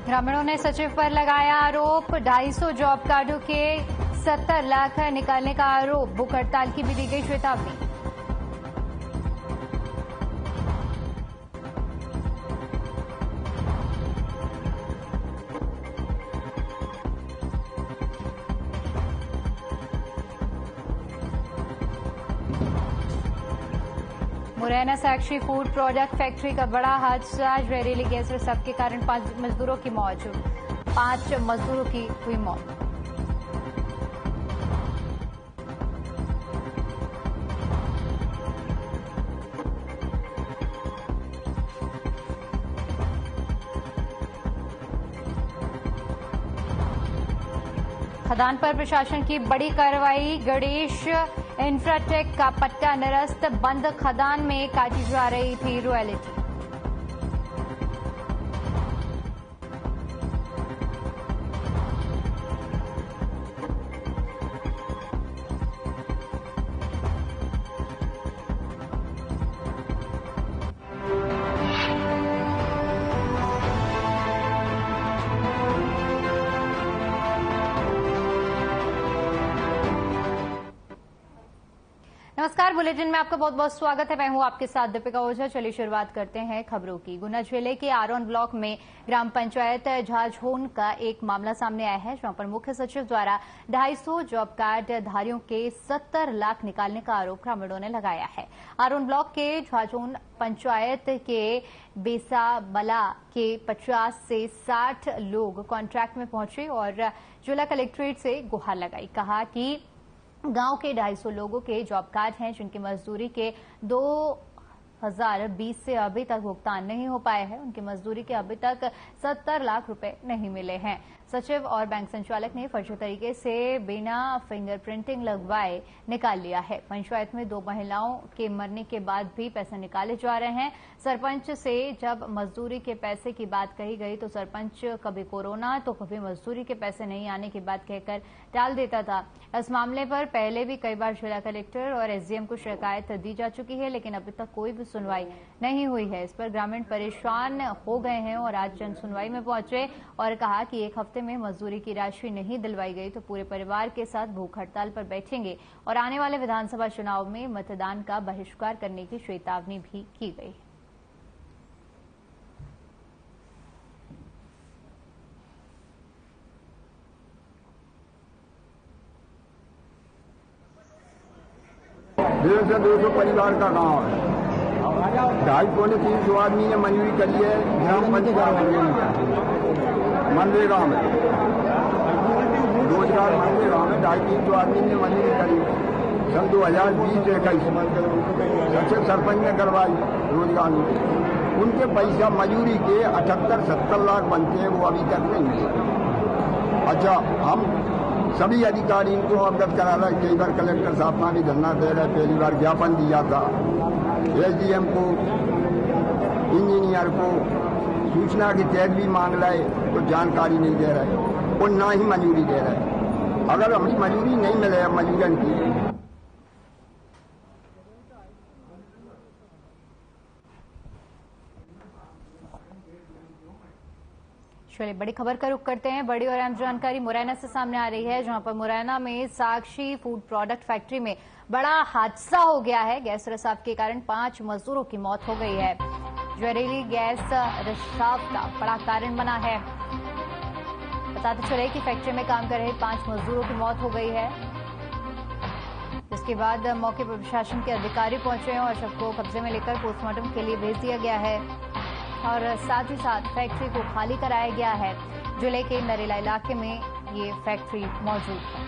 ग्रामीणों ने सचिव पर लगाया आरोप। 250 जॉब कार्डों के 70 लाख निकालने का आरोप। भूख हड़ताल की भी दी गई चेतावनी। मुरैना साक्षी फूड प्रोडक्ट फैक्ट्री का बड़ा हादसा। जहरीली गैस रिसाव के कारण 5 मजदूरों की मौत। 5 मजदूरों की हुई मौत। खदान पर प्रशासन की बड़ी कार्रवाई। गणेश इंफ्राटेक का पट्टा निरस्त। बंद खदान में काटी जा रही थी रॉयल्टी। नमस्कार, बुलेटिन में आपका बहुत बहुत स्वागत है। मैं हूं आपके साथ दीपिका ओझा। चलिए शुरुआत करते हैं खबरों की। गुना जिले के आरोन ब्लॉक में ग्राम पंचायत झाझोन का एक मामला सामने आया है, जहां पर मुख्य सचिव द्वारा 250 जॉब कार्ड धारियों के 70 लाख निकालने का आरोप ग्रामीणों ने लगाया है। आरोन ब्लॉक के झाझोन पंचायत के बेसाबला के 50 से 60 लोग कॉन्ट्रैक्ट में पहुंचे और जिला कलेक्ट्रेट से गुहार लगाई। कहा कि गांव के 250 लोगों के जॉब कार्ड हैं, जिनकी मजदूरी के 2020 से अभी तक भुगतान नहीं हो पाए हैं। उनकी मजदूरी के अभी तक 70 लाख रुपए नहीं मिले हैं। सचिव और बैंक संचालक ने फर्जी तरीके से बिना फिंगरप्रिंटिंग लगवाए निकाल लिया है। पंचायत में 2 महिलाओं के मरने के बाद भी पैसे निकाले जा रहे हैं। सरपंच से जब मजदूरी के पैसे की बात कही गई तो सरपंच कभी कोरोना तो कभी मजदूरी के पैसे नहीं आने की बात कहकर टाल देता था। इस मामले पर पहले भी कई बार जिला कलेक्टर और एसडीएम को शिकायत दी जा चुकी है, लेकिन अभी तक कोई भी सुनवाई नहीं हुई है। इस पर ग्रामीण परेशान हो गए हैं और आज जन सुनवाई में पहुंचे और कहा कि एक हफ्ते में मजदूरी की राशि नहीं दिलवाई गई तो पूरे परिवार के साथ भूख हड़ताल पर बैठेंगे और आने वाले विधानसभा चुनाव में मतदान का बहिष्कार करने की चेतावनी भी की गई। डेढ़ से 200 परिवार का गांव है। 250-300 आदमी ने मंजूरी करी है ग्राम पंचायत मनरेगा में, रोजगार मनरेगा में 250-300 आदमी ने मंजूरी करी सन 2020-21 सचिव सरपंच ने करवाई रोजगार में। उनके पैसा मजूरी के 78-70 लाख बनते हैं, वो अभी तक नहीं मिले। अच्छा, हम सभी अधिकारी को अवगत करा रहे। कई बार कलेक्टर साहब का भी धरना दे रहे, पहली बार ज्ञापन दिया था एसडीएम को, इंजीनियर को, सूचना के तहत भी मांग रहे तो जानकारी नहीं दे रहे और ना ही मंजूरी दे रहे। अगर हमारी मंजूरी नहीं मिले मजूरन की। चलिए बड़ी खबर का रुख करते हैं। बड़ी और अहम जानकारी मुरैना से सामने आ रही है, जहां पर मुरैना में साक्षी फूड प्रोडक्ट फैक्ट्री में बड़ा हादसा हो गया है। गैस रिसाव के कारण 5 मजदूरों की मौत हो गई है। जहरीली गैस रिसाव का बड़ा कारण बना है। बताते चले कि फैक्ट्री में काम कर रहे 5 मजदूरों की मौत हो गई है। इसके बाद मौके पर प्रशासन के अधिकारी पहुंचे हैं और शव को कब्जे में लेकर पोस्टमार्टम के लिए भेज दिया गया है और साथ ही साथ फैक्ट्री को खाली कराया गया है। जिले के नरेला इलाके में ये फैक्ट्री मौजूद है।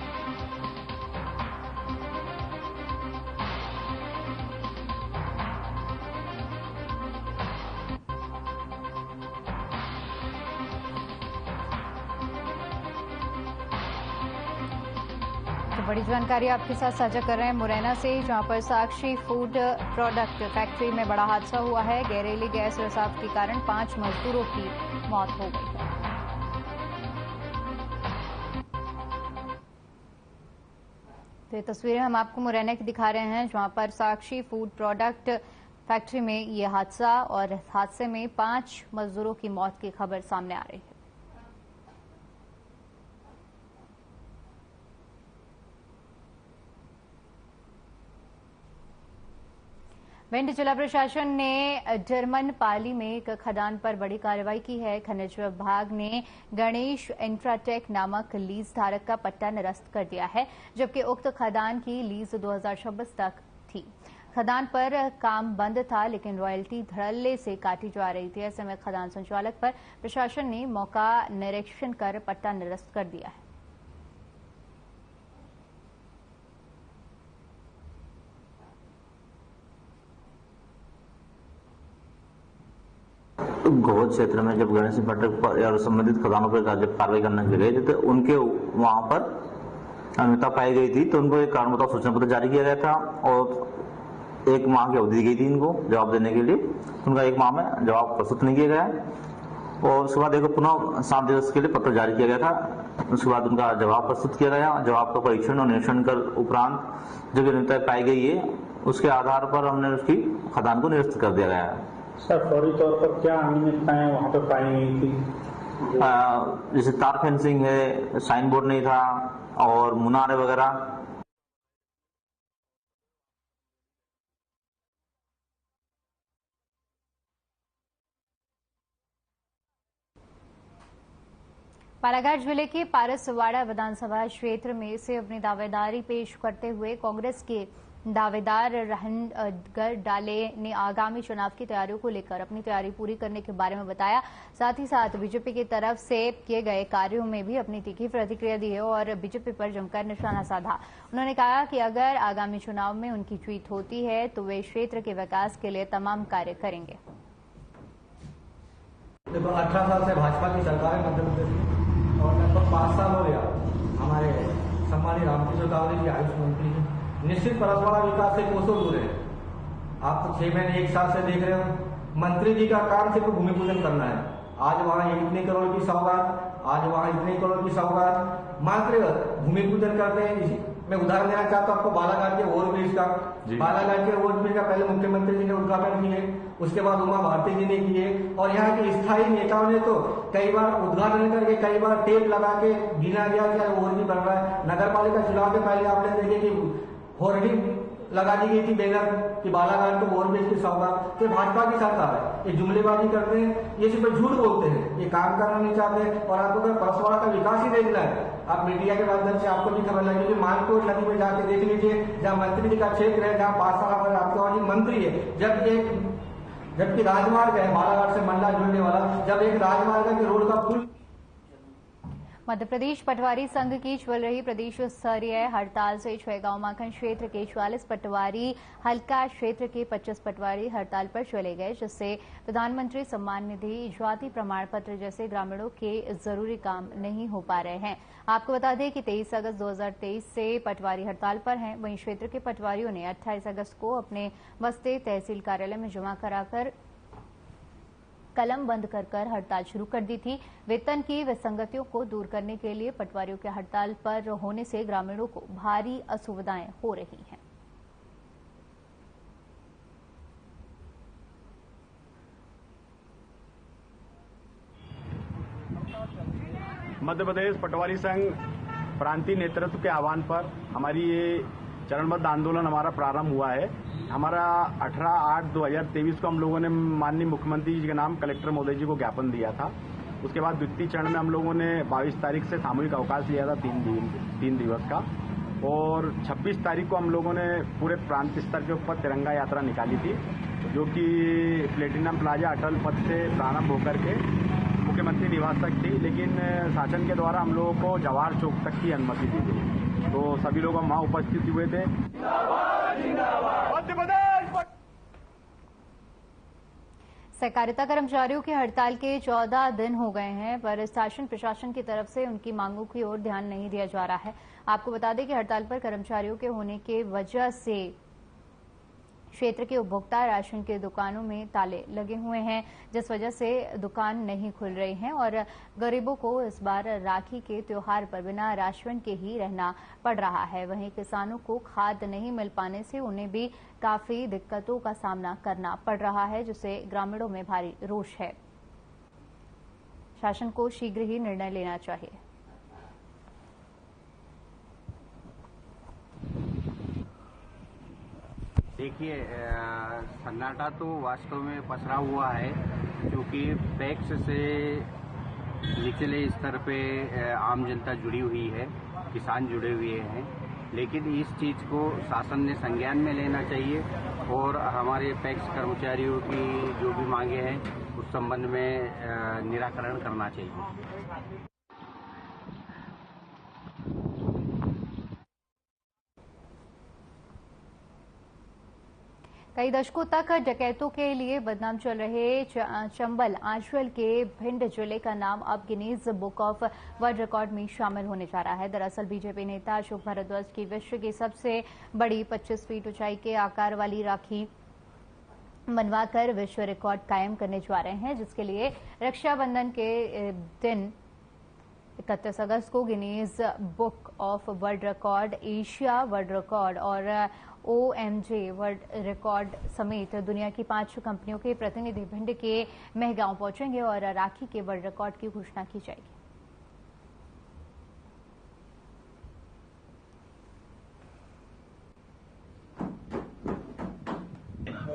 बड़ी जानकारी आपके साथ साझा कर रहे हैं मुरैना से, जहां पर साक्षी फूड प्रोडक्ट फैक्ट्री में बड़ा हादसा हुआ है। जहरीली गैस रिसाव के कारण 5 मजदूरों की मौत हो गई है। तो ये तस्वीरें हम आपको मुरैना की दिखा रहे हैं, जहां पर साक्षी फूड प्रोडक्ट फैक्ट्री में ये हादसा और हादसे में 5 मजदूरों की मौत की खबर सामने आ रही है। भिंड जिला प्रशासन ने जर्मन पाली में एक खदान पर बड़ी कार्रवाई की है। खनिज विभाग ने गणेश इंफ्राटेक नामक लीज धारक का पट्टा निरस्त कर दिया है, जबकि उक्त खदान की लीज 2026 तक थी। खदान पर काम बंद था, लेकिन रॉयल्टी धड़ल्ले से काटी जा रही थी। ऐसे में खदान संचालक पर प्रशासन ने मौका निरीक्षण कर पट्टा निरस्त कर दिया है। घोष क्षेत्र में जब गणेश इंफ्राटेक पर या संबंधित खदानों पर जब कार्रवाई करने के लिए गए थे, तो उनके वहां पर अनियमितता पाई गई थी, तो उनको एक कारण बताओ सूचना पत्र जारी किया गया था और 1 माह की अवधि दी गई थी इनको जवाब देने के लिए। उनका 1 माह में जवाब प्रस्तुत नहीं किया गया और उसके बाद एक पुनः 7 दिवस के लिए पत्र जारी किया गया था। उसके बाद उनका जवाब प्रस्तुत किया गया। जवाब का परीक्षण और निरीक्षण कर उपरांत जब अनियमितता पाई गई है, उसके आधार पर हमने उसकी खदान को निरस्त कर दिया गया है। सर, फौरी तौर पर क्या अनियमितताएं वहां पर पाई गई थी? जैसे तार फेंसिंग है, साइन बोर्ड नहीं था और मुनारे वगैरह। बालाघाट जिले के पारसवाड़ा विधानसभा क्षेत्र में से अपनी दावेदारी पेश करते हुए कांग्रेस के दावेदार रहनगर डाले ने आगामी चुनाव की तैयारियों को लेकर अपनी तैयारी पूरी करने के बारे में बताया। साथ ही साथ बीजेपी की तरफ से किए गए कार्यों में भी अपनी तीखी प्रतिक्रिया दी है और बीजेपी पर जमकर निशाना साधा। उन्होंने कहा कि अगर आगामी चुनाव में उनकी जीत होती है तो वे क्षेत्र के विकास के लिए तमाम कार्य करेंगे। देखो, 18 साल से भाजपा की सरकार है मध्य प्रदेश में और लगभग 5 साल हो गया हमारे सम्मानित रामकिशोर कावरे जी आयुष मंत्री जी। निश्चित परस्परा विकास से कोसों दूर है। आप तो 6 महीने 1 साल से देख रहे हो, मंत्री जी का काम सिर्फ भूमि पूजन करना है। आज वहां इतने करोड़ की सौगात, आज वहां इतने करोड़ की सौगात, मात्र भूमि पूजन करते हैं। मैं उदाहरण देना चाहता हूं आपको बालाघाट के ओवरब्रिज का। बालाघाट के ओवरब्रिज का पहले मुख्यमंत्री जी ने उद्घाटन किए, उसके बाद उमा भारती जी ने किए और यहाँ के स्थायी नेताओं ने तो कई बार उद्घाटन करके कई बार टेप लगा के गिना गया कि ओवरब्रिज बन रहा है। नगर पालिका चुनाव के पहले आपने देखे कि होर्डिंग लगा दी गई थी बैनर कि बालाघाट को ओवरब्रिज की सौगात। ये भाजपा की सरकार है, ये जुमलेबाजी करते हैं, ये सिर्फ झूठ बोलते हैं, ये काम करना नहीं चाहते। और आपको अगर परसवाड़ा का विकास ही देखना है, आप मीडिया के माध्यम से आपको भी खबर लगी कि मानकोट नदी में जाके देख लीजिए, जहाँ मंत्री जी का क्षेत्र है, जहाँ 5 साल पर आपके वहां मंत्री है, जबकि राजमार्ग है बालाघाट से मंडला जुड़ने वाला, जब एक राजमार्ग के रोड का पुल। मध्य प्रदेश पटवारी संघ की चल रही प्रदेश स्तरीय हड़ताल से छेगांव माखन क्षेत्र के 44 पटवारी, हल्का क्षेत्र के 25 पटवारी हड़ताल पर चले गए, जिससे प्रधानमंत्री सम्मान निधि, जाति प्रमाण पत्र जैसे ग्रामीणों के जरूरी काम नहीं हो पा रहे हैं। आपको बता दें कि 23 अगस्त 2023 से पटवारी हड़ताल पर हैं। वहीं क्षेत्र के पटवारियों ने 28 अगस्त को अपने बस्ते तहसील कार्यालय में जमा कराकर कलम बंद कर हड़ताल शुरू कर दी थी। वेतन की विसंगतियों को दूर करने के लिए पटवारियों के हड़ताल पर होने से ग्रामीणों को भारी असुविधाएं हो रही हैं। मध्य प्रदेश पटवारी संघ प्रांतीय नेतृत्व के आह्वान पर हमारी ये चरणबद्ध आंदोलन हमारा प्रारंभ हुआ है। हमारा 18/8/2023 को हम लोगों ने माननीय मुख्यमंत्री जी के नाम कलेक्टर महोदय जी को ज्ञापन दिया था। उसके बाद द्वितीय चरण में हम लोगों ने 22 तारीख से सामूहिक अवकाश लिया था 3 दिवस का, और 26 तारीख को हम लोगों ने पूरे प्रांत स्तर के ऊपर तिरंगा यात्रा निकाली थी, जो कि प्लेटिनम प्लाजा अटल पथ से प्रारंभ होकर के मुख्यमंत्री निवास तक थी, लेकिन शासन के द्वारा हम लोगों को जवाहर चौक तक की अनुमति दी गई। तो सभी लोग वहां उपस्थित हुए थे। सहकारिता कर्मचारियों की हड़ताल के 14 दिन हो गए हैं, पर शासन प्रशासन की तरफ से उनकी मांगों की ओर ध्यान नहीं दिया जा रहा है। आपको बता दें कि हड़ताल पर कर्मचारियों के होने के वजह से क्षेत्र के उपभोक्ता राशन की दुकानों में ताले लगे हुए हैं, जिस वजह से दुकान नहीं खुल रही हैं और गरीबों को इस बार राखी के त्योहार पर बिना राशन के ही रहना पड़ रहा है। वहीं किसानों को खाद नहीं मिल पाने से उन्हें भी काफी दिक्कतों का सामना करना पड़ रहा है, जिससे ग्रामीणों में भारी रोष है। शासन को शीघ्र ही निर्णय लेना चाहिए। देखिए, सन्नाटा तो वास्तव में पसरा हुआ है, क्योंकि पैक्स से निचले स्तर पे आम जनता जुड़ी हुई है, किसान जुड़े हुए हैं, लेकिन इस चीज़ को शासन ने संज्ञान में लेना चाहिए और हमारे पैक्स कर्मचारियों की जो भी मांगे हैं उस संबंध में निराकरण करना चाहिए। कई दशकों तक डकैतों के लिए बदनाम चल रहे चंबल आंचल के भिंड जिले का नाम अब Guinness book of world record में शामिल होने जा रहा है। दरअसल बीजेपी नेता अशोक भारद्वाज की विश्व की सबसे बड़ी 25 फीट ऊंचाई के आकार वाली राखी बनवाकर विश्व रिकॉर्ड कायम करने जा रहे हैं, जिसके लिए रक्षाबंधन के दिन 31 अगस्त को Guinness book of world record, Asia world record और OMG वर्ल्ड रिकॉर्ड समेत दुनिया की 5 कंपनियों के प्रतिनिधि भिंड के महगांव पहुंचेंगे और राखी के वर्ल्ड रिकॉर्ड की घोषणा की जाएगी।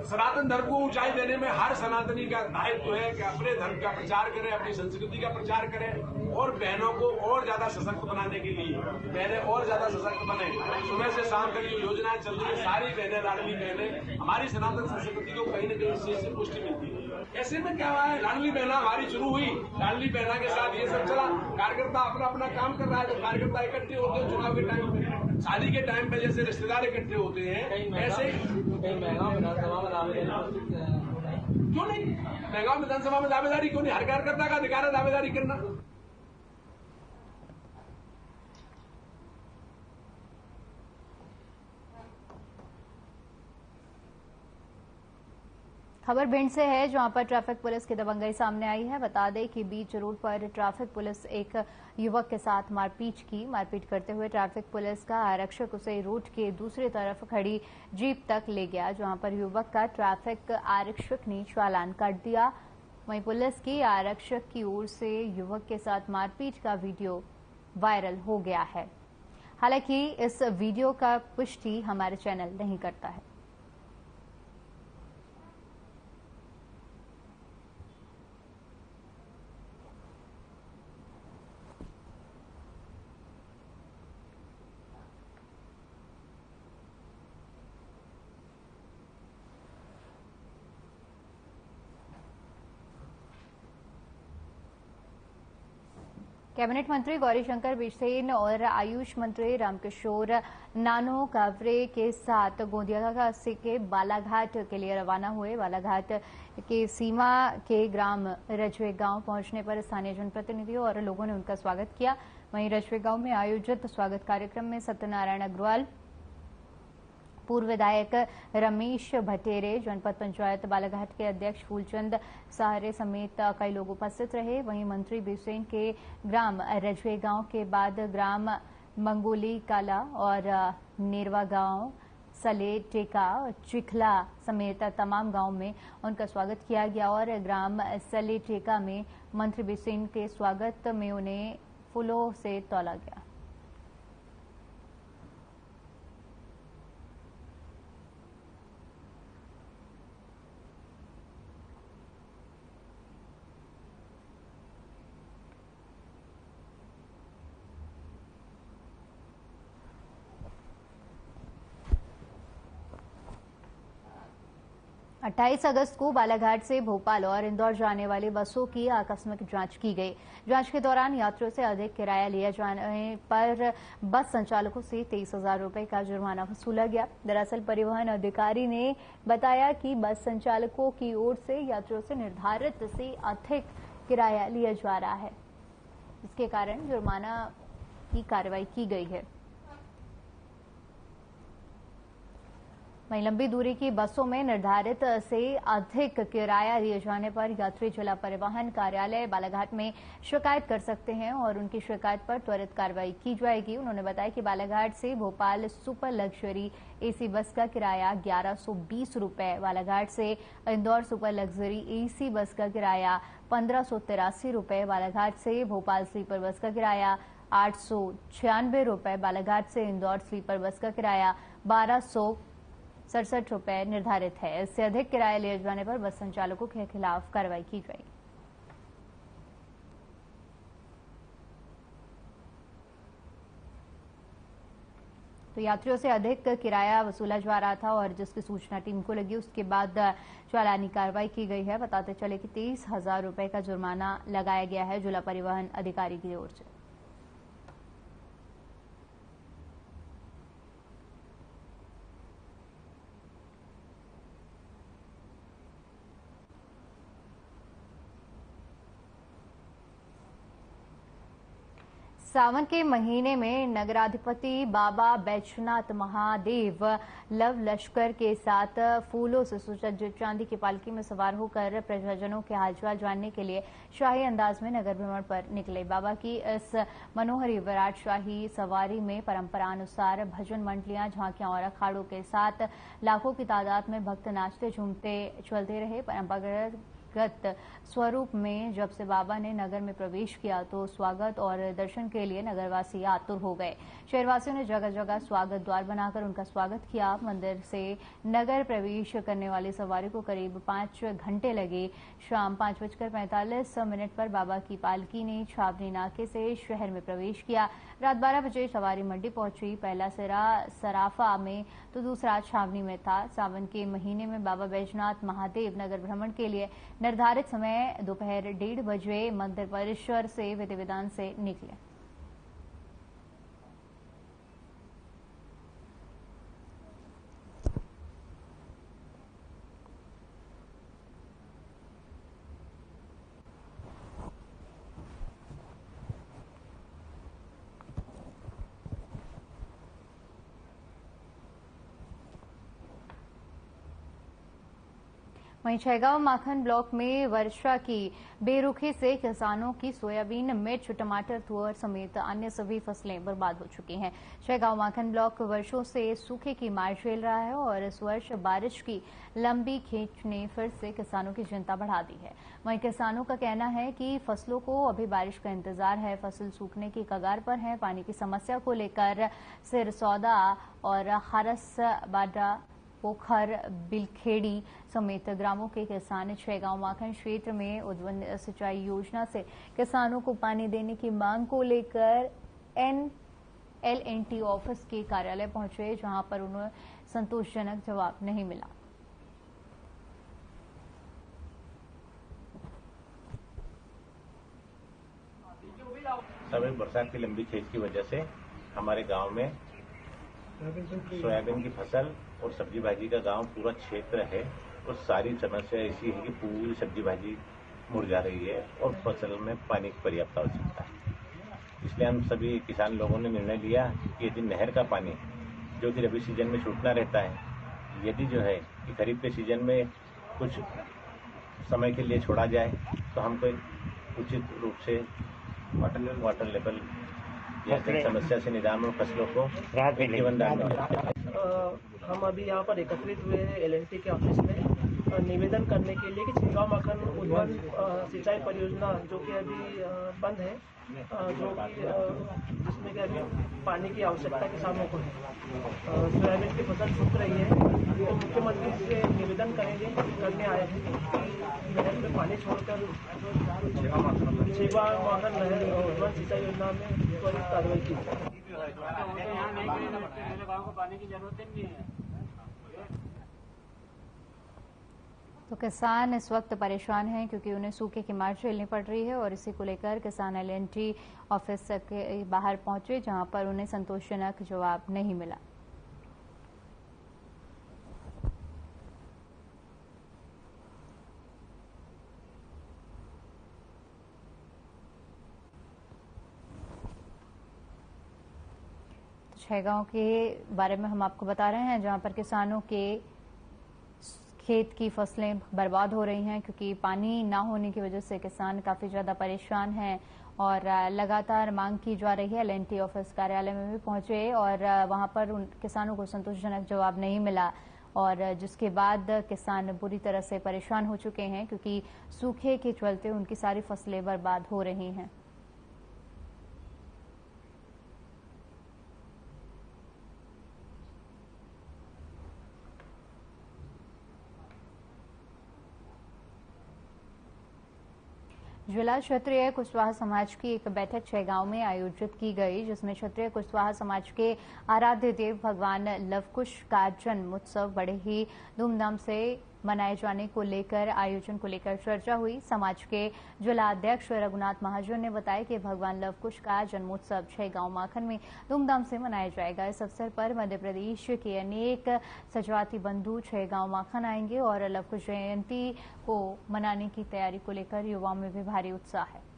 सनातन धर्म को ऊंचाई देने में हर सनातनी का दायित्व है कि अपने धर्म का प्रचार करें, अपनी संस्कृति का प्रचार करें और बहनों को और ज्यादा सशक्त बनाने के लिए बहनें और ज्यादा सशक्त बने। सुबह से शाम तक जो योजनाएं चल रही है, सारी बहनें, लाडली बहनें, हमारी सनातन संस्कृति को कहीं न कहीं इससे पुष्टि मिलती है। ऐसे में क्या हुआ है, लाडली बहना हमारी शुरू हुई, लाडली बहना के साथ ये सब चला, कार्यकर्ता अपना अपना काम कर रहा है, तो कार्यकर्ता इकट्ठे होते हैं चुनाव के टाइम पे, शादी के टाइम पे जैसे रिश्तेदार इकट्ठे होते हैं, ऐसे क्यों नहीं महंगाव विधानसभा में दावेदारी क्यों नहीं? हर कार्यकर्ता का अधिकार है दावेदारी करना। खबर भिंड से है, जहां पर ट्रैफिक पुलिस की दबंगई सामने आई है। बता दें कि बीच रोड पर ट्रैफिक पुलिस एक युवक के साथ मारपीट करते हुए ट्रैफिक पुलिस का आरक्षक उसे रोड के दूसरी तरफ खड़ी जीप तक ले गया, जहां पर युवक का ट्रैफिक आरक्षक ने चालान काट दिया। वहीं पुलिस की आरक्षक की ओर से युवक के साथ मारपीट का वीडियो वायरल हो गया है। हालांकि इस वीडियो का पुष्टि हमारे चैनल नहीं करता है। कैबिनेट मंत्री गौरीशंकर बिसेन और आयुष मंत्री रामकिशोर नानो कावरे के साथ गोंदिया के बालाघाट के लिए रवाना हुए। बालाघाट के सीमा के ग्राम रजवे गांव पहुंचने पर स्थानीय जनप्रतिनिधियों और लोगों ने उनका स्वागत किया। वहीं रजवे गांव में आयोजित स्वागत कार्यक्रम में सत्यनारायण अग्रवाल, पूर्व विधायक रमेश भटेरे, जनपद पंचायत बालाघाट के अध्यक्ष फूलचंद सहारे समेत कई लोग उपस्थित रहे। वहीं मंत्री बिसेन के ग्राम रजवे गांव के बाद ग्राम मंगोली काला और नेरवा गांव, सले टेका, चिखला समेत तमाम गांव में उनका स्वागत किया गया और ग्राम सले टेका में मंत्री बिसेन के स्वागत में उन्हें फूलों से तौला गया। अट्ठाईस अगस्त को बालाघाट से भोपाल और इंदौर जाने वाली बसों की आकस्मिक जांच की गई। जांच के दौरान यात्रियों से अधिक किराया लिया जाने पर बस संचालकों से 23,000 रुपए का जुर्माना वसूला गया। दरअसल परिवहन अधिकारी ने बताया कि बस संचालकों की ओर से यात्रियों से निर्धारित से अधिक किराया लिया जा रहा है, जिसके कारण जुर्माना की कार्रवाई की गई है। वहीं लंबी दूरी की बसों में निर्धारित से अधिक किराया दिए जाने पर यात्री जिला परिवहन कार्यालय बालाघाट में शिकायत कर सकते हैं और उनकी शिकायत पर त्वरित कार्रवाई की जाएगी। उन्होंने बताया कि बालाघाट से Bhopal super luxury AC bus का किराया 1120 रुपए, बालाघाट से Indore super luxury AC bus का किराया 1583 रुपए, बालाघाट से भोपाल स्लीपर बस का किराया 896 रुपए, बालाघाट से इंदौर स्लीपर बस का किराया 1200 ₹67 निर्धारित है। इससे अधिक किराया लिए जाने पर बस संचालकों के खिलाफ कार्रवाई की जाएगी। तो यात्रियों से अधिक किराया वसूला जा रहा था और जिसकी सूचना टीम को लगी उसके बाद चालानी कार्रवाई की गई है। बताते चले कि 30,000 रुपए का जुर्माना लगाया गया है जिला परिवहन अधिकारी की ओर से। सावन के महीने में नगराधिपति बाबा बैजनाथ महादेव लव लश्कर के साथ फूलों से सुसज्जित चांदी की पालकी में सवार होकर प्रजाजनों के हालचाल जानने के लिए शाही अंदाज में नगर भ्रमण पर निकले। बाबा की इस मनोहरी विराट शाही सवारी में परंपरानुसार भजन मंडलियां, झांकियां और अखाड़ों के साथ लाखों की तादाद में भक्त नाचते झूमते चलते रहे। परंपरागत स्वरूप में जब से बाबा ने नगर में प्रवेश किया तो स्वागत और दर्शन के लिए नगरवासी आतुर हो गए। शहरवासियों ने जगह जगह स्वागत द्वार बनाकर उनका स्वागत किया। मंदिर से नगर प्रवेश करने वाली सवारी को करीब 5 घंटे लगे। शाम 5:45 पर बाबा की पालकी ने छावनी नाके से शहर में प्रवेश किया। रात 12 बजे सवारी मंडी पहुंची। पहला सिरा सराफा में तो दूसरा छावनी में था। सावन के महीने में बाबा बैजनाथ महादेव नगर भ्रमण के लिए निर्धारित समय दोपहर 1:30 बजे मंदिर परिसर से विधि विधान से निकले। वहीं छैगांव माखन ब्लॉक में वर्षा की बेरुखी से किसानों की सोयाबीन, मिर्च, टमाटर, तुअर समेत अन्य सभी फसलें बर्बाद हो चुकी हैं। छैगांव माखन ब्लॉक वर्षों से सूखे की मार झेल रहा है और इस वर्ष बारिश की लंबी खींच ने फिर से किसानों की चिंता बढ़ा दी है। वहीं किसानों का कहना है कि फसलों को अभी बारिश का इंतजार है, फसल सूखने की कगार पर है। पानी की समस्या को लेकर सिरसौदा और खारस बाडा, पोखर, बिलखेड़ी समेत ग्रामों के किसान छैगांव माखन क्षेत्र में उद्वहन सिंचाई योजना से किसानों को पानी देने की मांग को लेकर LNT ऑफिस के कार्यालय पहुंचे, जहां पर उन्हें संतोषजनक जवाब नहीं मिला। समय बरसात की लंबी खेत की वजह से हमारे गांव में सोयाबीन की फसल और सब्जी भाजी का गांव पूरा क्षेत्र है और सारी समस्या ऐसी है कि पूरी सब्जी भाजी मुरझा रही है और फसल में पानी की पर्याप्त आवश्यकता है। इसलिए हम सभी किसान लोगों ने निर्णय लिया कि यदि नहर का पानी जो कि रबी सीजन में छूटना रहता है, यदि जो है कि खरीफ के सीजन में कुछ समय के लिए छोड़ा जाए तो हमको उचित रूप से वाटर लेवल समस्या से निदान और फसलों को जीवनदान हम अभी यहाँ पर एकत्रित हुए हैं LNT के ऑफिस में निवेदन करने के लिए कि छैगांव माखन उद्वहन सिंचाई परियोजना जो कि अभी बंद है, जो कि जिसमें कि अभी पानी की आवश्यकता किसानों को है। सोयाबीन की फसल सूख रही है तो मुख्यमंत्री से निवेदन करने आए हैं कि नहर में पानी छोड़कर छैगांव माखन नहर उद्वहन सिंचाई योजना में त्वरित कार्रवाई की जाए। तो किसान इस वक्त परेशान हैं क्योंकि उन्हें सूखे की मार झेलनी पड़ रही है और इसी को लेकर किसान LNT ऑफिस के बाहर पहुंचे, जहां पर उन्हें संतोषजनक जवाब नहीं मिला। छैगांव के बारे में हम आपको बता रहे हैं, जहां पर किसानों के खेत की फसलें बर्बाद हो रही हैं क्योंकि पानी ना होने की वजह से किसान काफी ज्यादा परेशान हैं और लगातार मांग की जा रही है। LNT ऑफिस कार्यालय में भी पहुंचे और वहां पर उन किसानों को संतोषजनक जवाब नहीं मिला और जिसके बाद किसान बुरी तरह से परेशान हो चुके हैं क्योंकि सूखे के चलते उनकी सारी फसलें बर्बाद हो रही हैं। जिला क्षत्रिय कुशवाहा समाज की एक बैठक छैगांव में आयोजित की गई, जिसमें क्षत्रिय कुशवाहा समाज के आराध्य देव भगवान लवकुश का जन्म उत्सव बड़े ही धूमधाम से मनाए जाने को लेकर आयोजन को लेकर चर्चा हुई। समाज के जिला अध्यक्ष रघुनाथ महाजन ने बताया कि भगवान लवकुश का जन्मोत्सव छैगांव माखन में धूमधाम से मनाया जाएगा। इस अवसर पर मध्य प्रदेश के अनेक सजाती बंधु छैगांव माखन आएंगे और लवकुश जयंती को मनाने की तैयारी को लेकर युवाओं में भी भारी उत्साह है।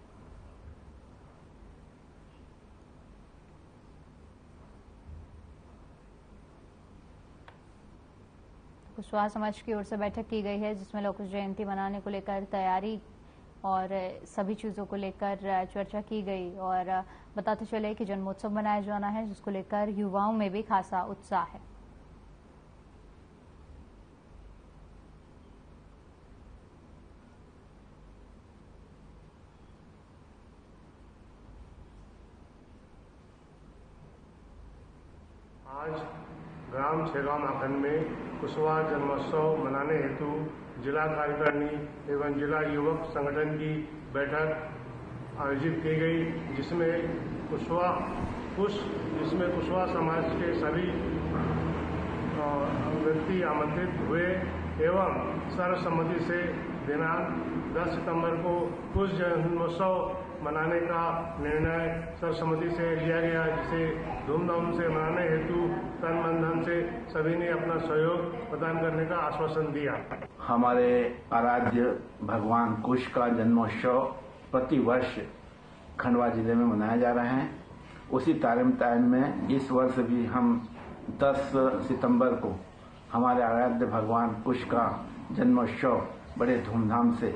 कुशवाहा समाज की ओर से बैठक की गई है, जिसमें लवकुश जयंती मनाने को लेकर तैयारी और सभी चीजों को लेकर चर्चा की गई। और बताते चले कि जन्मोत्सव मनाया जाना है, जिसको लेकर युवाओं में भी खासा उत्साह है। आज ग्राम छैगांव माखन में कुशवाहा जन्मोत्सव मनाने हेतु जिला कार्यकारिणी एवं जिला युवक संगठन की बैठक आयोजित की गई, जिसमें कुशवाहा समाज के सभी व्यक्ति आमंत्रित हुए एवं सर्वसम्मति से दिनांक 10 सितंबर को कुश जन्मोत्सव मनाने का निर्णय सर्वसम्मति से लिया गया, जिसे धूमधाम से मनाने हेतु तन मन धन से सभी ने अपना सहयोग प्रदान करने का आश्वासन दिया। हमारे आराध्य भगवान कुश का जन्मोत्सव प्रतिवर्ष खंडवा जिले में मनाया जा रहा है। उसी तारतम्य में इस वर्ष भी हम 10 सितंबर को हमारे आराध्य भगवान कुश का जन्मोत्सव बड़े धूमधाम से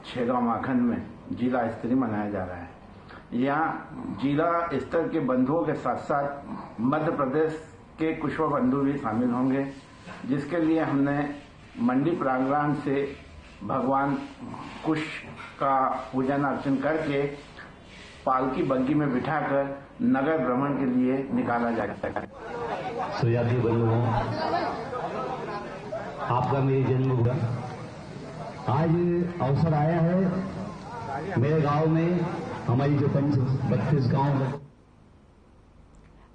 छैगांव माखन में जिला स्तरीय मनाया जा रहा है। यहाँ जिला स्तर के बंधुओं के साथ साथ मध्य प्रदेश के कुशवाहा बंधु भी शामिल होंगे, जिसके लिए हमने मंडी प्रांगण से भगवान कुश का पूजन अर्चन करके पालकी बग्गी में बिठाकर नगर भ्रमण के लिए निकाला जाता है। सजाती बंधुओं, आपका मेरी जन्मभूमि आज अवसर आया है। मेरे गांव में हमारी जो 32 गांव है,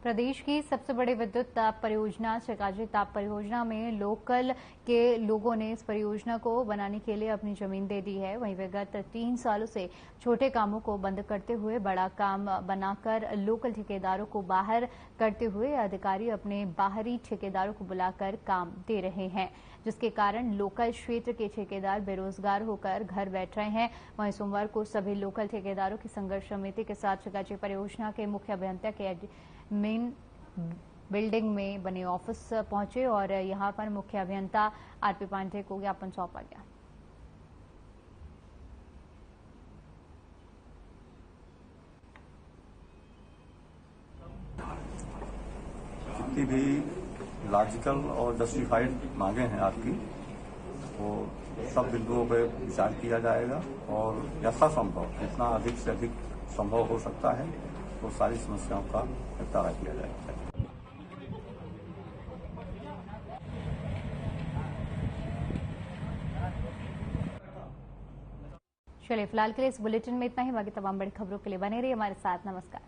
प्रदेश की सबसे बड़ी विद्युत ताप परियोजना चिकाजी ताप परियोजना में लोकल के लोगों ने इस परियोजना को बनाने के लिए अपनी जमीन दे दी है। वहीं विगत 3 सालों से छोटे कामों को बंद करते हुए बड़ा काम बनाकर लोकल ठेकेदारों को बाहर करते हुए अधिकारी अपने बाहरी ठेकेदारों को बुलाकर काम दे रहे हैं, जिसके कारण लोकल क्षेत्र के ठेकेदार बेरोजगार होकर घर बैठ रहे हैं। वहीं सोमवार को सभी लोकल ठेकेदारों की संघर्ष समिति के साथ चिकाजी परियोजना के मुख्य अभियंता के मेन बिल्डिंग में बने ऑफिस पहुंचे और यहां पर मुख्य अभियंता आरपी पांडे को ज्ञापन सौंपा गया। जितनी भी लॉजिकल और जस्टिफाइड मांगे हैं आपकी, वो सब बिंदुओं पर विचार किया जाएगा और यथासंभव जितना अधिक से अधिक संभव हो सकता है तो सारी समस्याओं का निपटारा किया जाएगा। चलिए फिलहाल के लिए इस बुलेटिन में इतना ही। बाकी तमाम बड़ी खबरों के लिए बने रहिए हमारे साथ। नमस्कार।